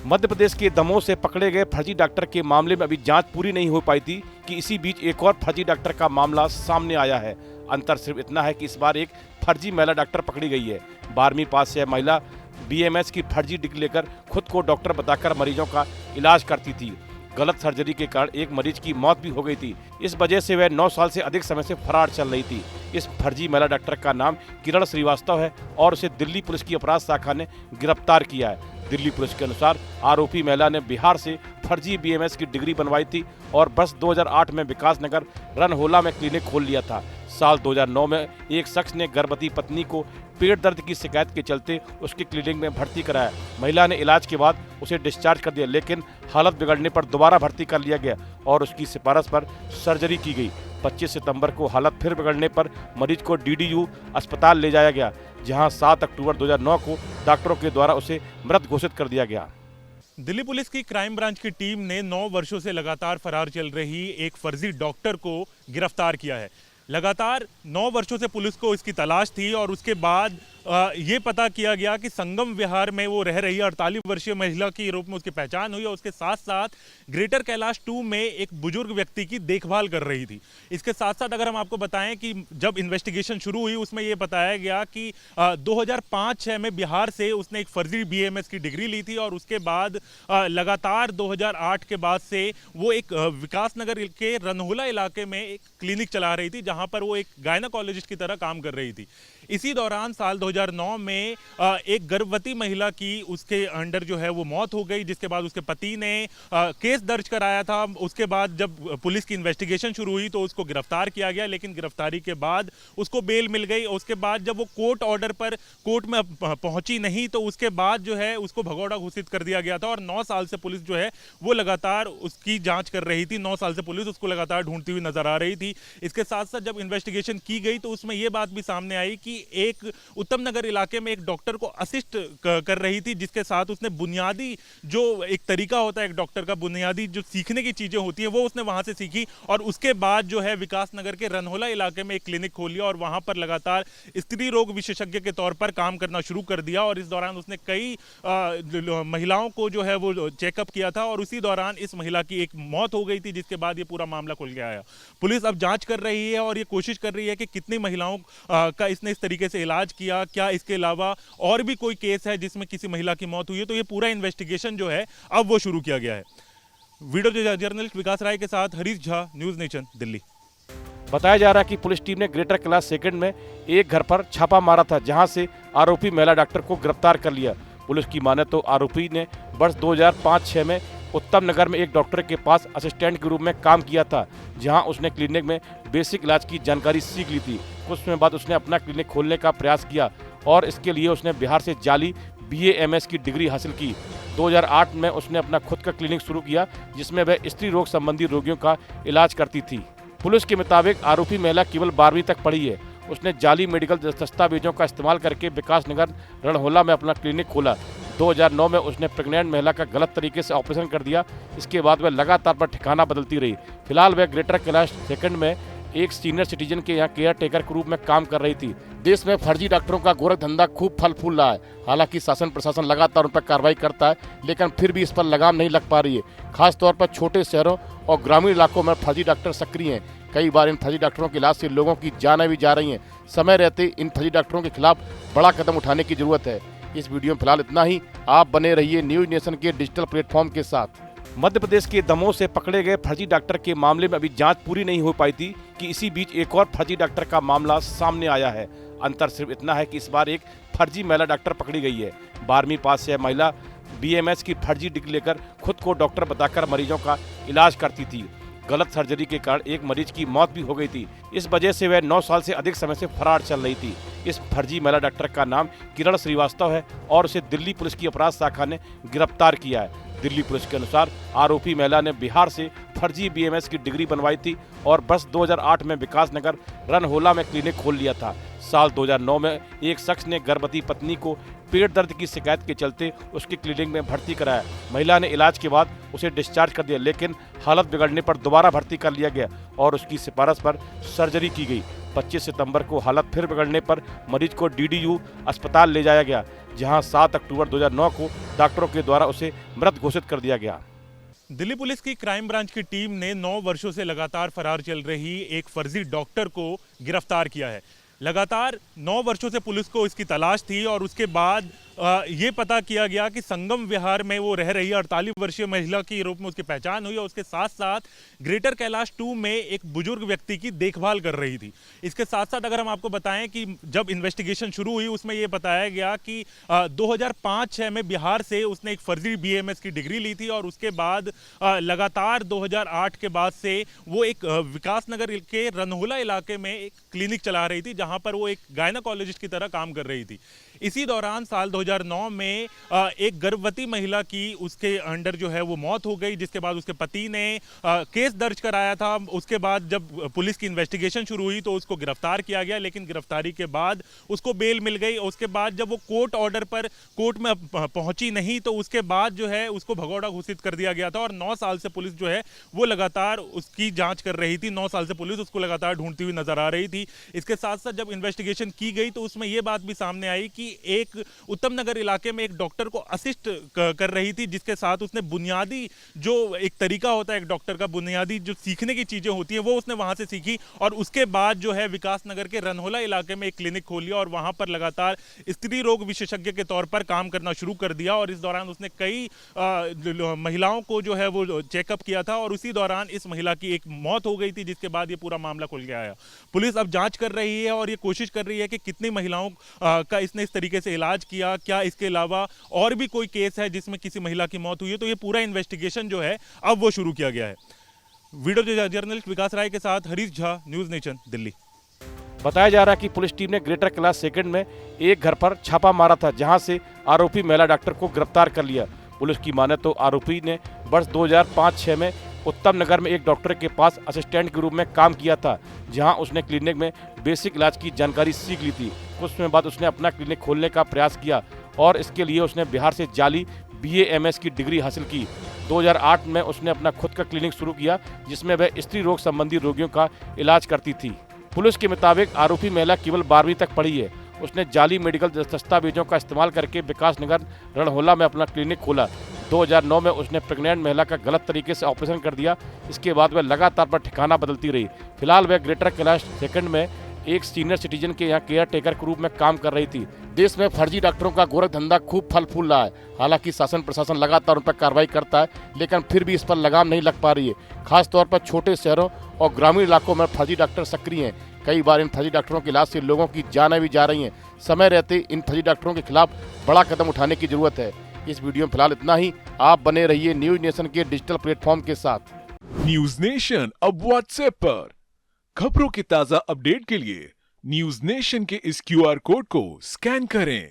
मध्य प्रदेश के दमोह से पकड़े गए फर्जी डॉक्टर के मामले में अभी जांच पूरी नहीं हो पाई थी कि इसी बीच एक और फर्जी डॉक्टर का मामला सामने आया है। अंतर सिर्फ इतना है कि इस बार एक फर्जी महिला डॉक्टर पकड़ी गई है। 12वीं पास से महिला बीएमएस की फर्जी डिग्री लेकर खुद को डॉक्टर बताकर मरीजों का इलाज करती थी। गलत सर्जरी के कारण एक मरीज की मौत भी हो गई थी। इस वजह से वह 9 साल से अधिक समय से फरार चल रही थी। इस फर्जी महिला डॉक्टर का नाम किरण श्रीवास्तव है और उसे दिल्ली पुलिस की अपराध शाखा ने गिरफ्तार किया है। दिल्ली पुलिस के अनुसार आरोपी महिला ने बिहार से फर्जी बीएमएस की डिग्री बनवाई थी और वर्ष 2008 में विकास नगर रनहोला में क्लिनिक खोल लिया था। साल 2009 में एक शख्स ने गर्भवती पत्नी को पेट दर्द की शिकायत के चलते उसके क्लिनिक में भर्ती कराया। महिला ने इलाज के बाद उसे डिस्चार्ज कर दिया, लेकिन हालत बिगड़ने पर दोबारा भर्ती कर लिया गया और उसकी सिफारिश पर सर्जरी की गई। 25 सितंबर को हालत फिर बिगड़ने पर मरीज को डीडीयू अस्पताल ले जाया गया, जहां 7 अक्टूबर 2009 को डॉक्टरों के द्वारा उसे मृत घोषित कर दिया गया। दिल्ली पुलिस की क्राइम ब्रांच की टीम ने 9 वर्षों से लगातार फरार चल रही एक फर्जी डॉक्टर को गिरफ्तार किया है। लगातार 9 वर्षों से पुलिस को इसकी तलाश थी और उसके बाद ये पता किया गया कि संगम विहार में वो रह रही 48 वर्षीय महिला के रूप में उसकी पहचान हुई और उसके साथ साथ ग्रेटर कैलाश 2 में एक बुजुर्ग व्यक्ति की देखभाल कर रही थी। इसके साथ साथ अगर हम आपको बताएं कि जब इन्वेस्टिगेशन शुरू हुई उसमें ये बताया गया कि 2005-06 में बिहार से उसने एक फर्जी बीएमएस की डिग्री ली थी और उसके बाद लगातार 2008 के बाद से वो एक विकास नगर के रनहोला इलाके में एक क्लिनिक चला रही थी, जहां पर वो एक गायनाकोलॉजिस्ट की तरह काम कर रही थी। इसी दौरान साल 2009 में एक गर्भवती महिला की उसके अंडर जो है वो मौत हो गई, जिसके बाद उसके पति ने केस दर्ज कराया था। उसके बाद जब पुलिस की इन्वेस्टिगेशन शुरू हुई तो उसको गिरफ्तार किया गया, लेकिन गिरफ्तारी के बाद उसको बेल मिल गई। उसके बाद जब वो कोर्ट ऑर्डर पर कोर्ट में पहुंची नहीं तो उसके बाद जो है उसको भगौड़ा घोषित कर दिया गया था और 9 साल से पुलिस जो है वो लगातार उसकी जांच कर रही थी। 9 साल से पुलिस उसको लगातार ढूंढती हुई नजर आ रही थी। इसके साथ साथ जब इन्वेस्टिगेशन की गई तो उसमें यह बात भी सामने आई कि एक उत्तम नगर इलाके में एक डॉक्टर को असिस्ट कर रही थी, जिसके साथ उसने बुनियादी जो एक तरीका होता है एक डॉक्टर का, बुनियादी जो सीखने की चीजें होती हैं वो उसने वहां से सीखी और उसके बाद जो है विकास नगर के रनहोला इलाके में एक क्लिनिक खोल लिया और वहां पर लगातार स्त्री रोग विशेषज्ञ के तौर पर काम करना शुरू कर दिया। और इस दौरान उसने कई महिलाओं को जो है वो चेकअप किया था और उसी दौरान इस महिला की एक मौत हो गई थी, जिसके बाद ये पूरा मामला खुल गया है। पुलिस अब जांच कर रही है और ये कोशिश कर रही है कि कितनी महिलाओं का इसने इस तरीके से इलाज किया, क्या इसके अलावा और भी कोई केस है जिसमें किसी महिला की मौत हुई है। तो ये पूरा इन्वेस्टिगेशन जो है अब वो शुरू किया गया है। वीडियो जर्नलिस्ट विकास राय के साथ हरीश झा, न्यूज नेशन, दिल्ली। बताया जा रहा है कि पुलिस टीम ने ग्रेटर कैलाश सेकंड में एक घर पर छापा मारा था, जहां से आरोपी महिला डॉक्टर को गिरफ्तार कर लिया। पुलिस की माने तो आरोपी ने वर्ष 2005-06 में उत्तम नगर में एक डॉक्टर के पास असिस्टेंट के रूप में काम किया था, जहां उसने क्लिनिक में बेसिक इलाज की जानकारी सीख ली थी। कुछ समय बाद उसने अपना क्लिनिक खोलने का प्रयास किया और इसके लिए उसने बिहार से जाली बीएमएस की डिग्री हासिल की। 2008 में उसने अपना खुद का क्लिनिक शुरू किया, जिसमें वह स्त्री रोग संबंधी रोगियों का इलाज करती थी। पुलिस के मुताबिक आरोपी महिला केवल 12वीं तक पढ़ी है। उसने जाली मेडिकल दस्तावेजों का इस्तेमाल करके विकास नगर रणहोला में अपना क्लिनिक खोला। 2009 में उसने प्रेग्नेंट महिला का गलत तरीके से ऑपरेशन कर दिया। इसके बाद वह लगातार पर ठिकाना बदलती रही। फिलहाल वह ग्रेटर कैलाश सेकंड में एक सीनियर सिटीजन के यहाँ केयर टेकर के रूप में काम कर रही थी। देश में फर्जी डॉक्टरों का गोरख धंधा खूब फल फूल रहा है। हालांकि शासन प्रशासन लगातार उन पर कार्रवाई करता है, लेकिन फिर भी इस पर लगाम नहीं लग पा रही है। खासतौर पर छोटे शहरों और ग्रामीण इलाकों में फर्जी डॉक्टर सक्रिय हैं। कई बार इन फर्जी डॉक्टरों के इलाज से लोगों की जानें भी जा रही हैं। समय रहते इन फर्जी डॉक्टरों के खिलाफ बड़ा कदम उठाने की जरूरत है। इस वीडियो में फिलहाल इतना ही। आप बने रहिए न्यूज नेशन के डिजिटल प्लेटफॉर्म के साथ। मध्य प्रदेश के दमोह से पकड़े गए फर्जी डॉक्टर के मामले में अभी जांच पूरी नहीं हो पाई थी कि इसी बीच एक और फर्जी डॉक्टर का मामला सामने आया है। अंतर सिर्फ इतना है कि इस बार एक फर्जी महिला डॉक्टर पकड़ी गई है। 12वीं पास से महिला बीएमएस की फर्जी डिग्री लेकर खुद को डॉक्टर बताकर मरीजों का इलाज करती थी। गलत सर्जरी के कारण एक मरीज की मौत भी हो गई थी। इस वजह से वह 9 साल से अधिक समय से फरार चल रही थी। इस फर्जी महिला डॉक्टर का नाम किरण श्रीवास्तव है और उसे दिल्ली पुलिस की अपराध शाखा ने गिरफ्तार किया है। दिल्ली पुलिस के अनुसार आरोपी महिला ने बिहार से फर्जी बीएमएस की डिग्री बनवाई थी और वर्ष 2008 में विकास नगर रनहोला में क्लिनिक खोल लिया था। साल 2009 में एक शख्स ने गर्भवती पत्नी को पेट दर्द की शिकायत के चलते उसकी क्लिनिक में भर्ती कराया। महिला ने इलाज के बाद उसे डिस्चार्ज कर दिया, लेकिन हालत बिगड़ने पर दोबारा भर्ती कर लिया गया और उसकी सिफारिश पर सर्जरी की गई। 25 सितंबर को हालत फिर बिगड़ने पर मरीज को DDU अस्पताल ले जाया गया, जहां 7 अक्टूबर 2009 को डॉक्टरों के द्वारा उसे मृत घोषित कर दिया गया। दिल्ली पुलिस की क्राइम ब्रांच की टीम ने 9 वर्षों से लगातार फरार चल रही एक फर्जी डॉक्टर को गिरफ्तार किया है। लगातार 9 वर्षों से पुलिस को इसकी तलाश थी और उसके बाद ये पता किया गया कि संगम विहार में वो रह रही 48 वर्षीय महिला के रूप में उसकी पहचान हुई और उसके साथ साथ ग्रेटर कैलाश 2 में एक बुजुर्ग व्यक्ति की देखभाल कर रही थी। इसके साथ साथ अगर हम आपको बताएं कि जब इन्वेस्टिगेशन शुरू हुई उसमें ये बताया गया कि 2005-06 में बिहार से उसने एक फर्जी BAMS की डिग्री ली थी और उसके बाद लगातार 2008 के बाद से वो एक विकासनगर के रनहुला इलाके में एक क्लिनिक चला रही थी, जहां पर वो एक गायनाकोलॉजिस्ट की तरह काम कर रही थी। इसी दौरान साल 2009 में एक गर्भवती महिला की उसके अंडर जो है वो मौत हो गई, जिसके बाद उसके पति ने केस दर्ज कराया था। उसके बाद जब पुलिस की इन्वेस्टिगेशन शुरू हुई तो उसको गिरफ्तार किया गया, लेकिन गिरफ्तारी के बाद उसको बेल मिल गई। उसके बाद जब वो कोर्ट ऑर्डर पर कोर्ट में पहुंची नहीं तो उसके बाद जो है उसको भगौड़ा घोषित कर दिया गया था और 9 साल से पुलिस जो है वो लगातार उसकी जांच कर रही थी। 9 साल से पुलिस उसको लगातार ढूंढती हुई नजर आ रही थी। इसके साथ साथ जब इन्वेस्टिगेशन की गई तो उसमें यह बात भी सामने आई कि एक उत्तम नगर इलाके में एक डॉक्टर को असिस्ट कर रही थी, जिसके साथ उसने बुनियादी जो एक तरीका होता है एक डॉक्टर का, बुनियादी जो सीखने की चीजें होती है वो उसने वहां से सीखी और उसके बाद जो है विकास नगर के रनहोला इलाके में एक क्लिनिक खोल लिया और वहां पर लगातार स्त्री रोग विशेषज्ञ के तौर पर काम करना शुरू कर दिया। और इस दौरान उसने कई महिलाओं को जो है वो चेकअप किया था और उसी दौरान इस महिला की एक मौत हो गई थी, जिसके बाद ये पूरा मामला खुल गया है। पुलिस अब जांच कर रही है और ये कोशिश कर रही है कि कितनी महिलाओं का इसने इस तरीके से इलाज किया, क्या इसके अलावा और भी कोई केस है जिसमें किसी महिला की मौत हुई है। तो ये पूरा इन्वेस्टिगेशन जो है अब वो शुरू किया गया है। वीडियो जर्नलिस्ट विकास राय के साथ हरीश झा, न्यूज नेशन, दिल्ली। बताया जा रहा है कि पुलिस टीम ने ग्रेटर कैलाश सेकंड में एक घर पर छापा मारा था, जहां से आरोपी महिला डॉक्टर को गिरफ्तार कर लिया। पुलिस की माने तो आरोपी ने वर्ष 2005-06 में उत्तम नगर में एक डॉक्टर के पास असिस्टेंट के रूप में काम किया था, जहां उसने क्लिनिक में बेसिक इलाज की जानकारी सीख ली थी। कुछ समय बाद उसने अपना क्लिनिक खोलने का प्रयास किया और इसके लिए उसने बिहार से जाली BAMS की डिग्री हासिल की। 2008 में उसने अपना खुद का क्लिनिक शुरू किया, जिसमें वह स्त्री रोग संबंधी रोगियों का इलाज करती थी। पुलिस के मुताबिक आरोपी महिला केवल 12वीं तक पढ़ी है। उसने जाली मेडिकल दस्तावेजों का इस्तेमाल करके विकासनगर रणहोला में अपना क्लिनिक खोला। 2009 में उसने प्रेग्नेंट महिला का गलत तरीके से ऑपरेशन कर दिया। इसके बाद वह लगातार पर ठिकाना बदलती रही। फिलहाल वह ग्रेटर कैलाश सेकंड में एक सीनियर सिटीजन के यहाँ केयर टेकर के रूप में काम कर रही थी। देश में फर्जी डॉक्टरों का गोरख धंधा खूब फल फूल रहा है। हालांकि शासन प्रशासन लगातार उन पर कार्रवाई करता है, लेकिन फिर भी इस पर लगाम नहीं लग पा रही है। खासतौर पर छोटे शहरों और ग्रामीण इलाकों में फर्जी डॉक्टर सक्रिय हैं। कई बार इन फर्जी डॉक्टरों के इलाज से लोगों की जानें भी जा रही हैं। समय रहते इन फर्जी डॉक्टरों के खिलाफ बड़ा कदम उठाने की जरूरत है। इस वीडियो में फिलहाल इतना ही। आप बने रहिए न्यूज नेशन के डिजिटल प्लेटफॉर्म के साथ। न्यूज नेशन अब व्हाट्सएप पर खबरों के ताजा अपडेट के लिए न्यूज नेशन के इस QR कोड को स्कैन करें।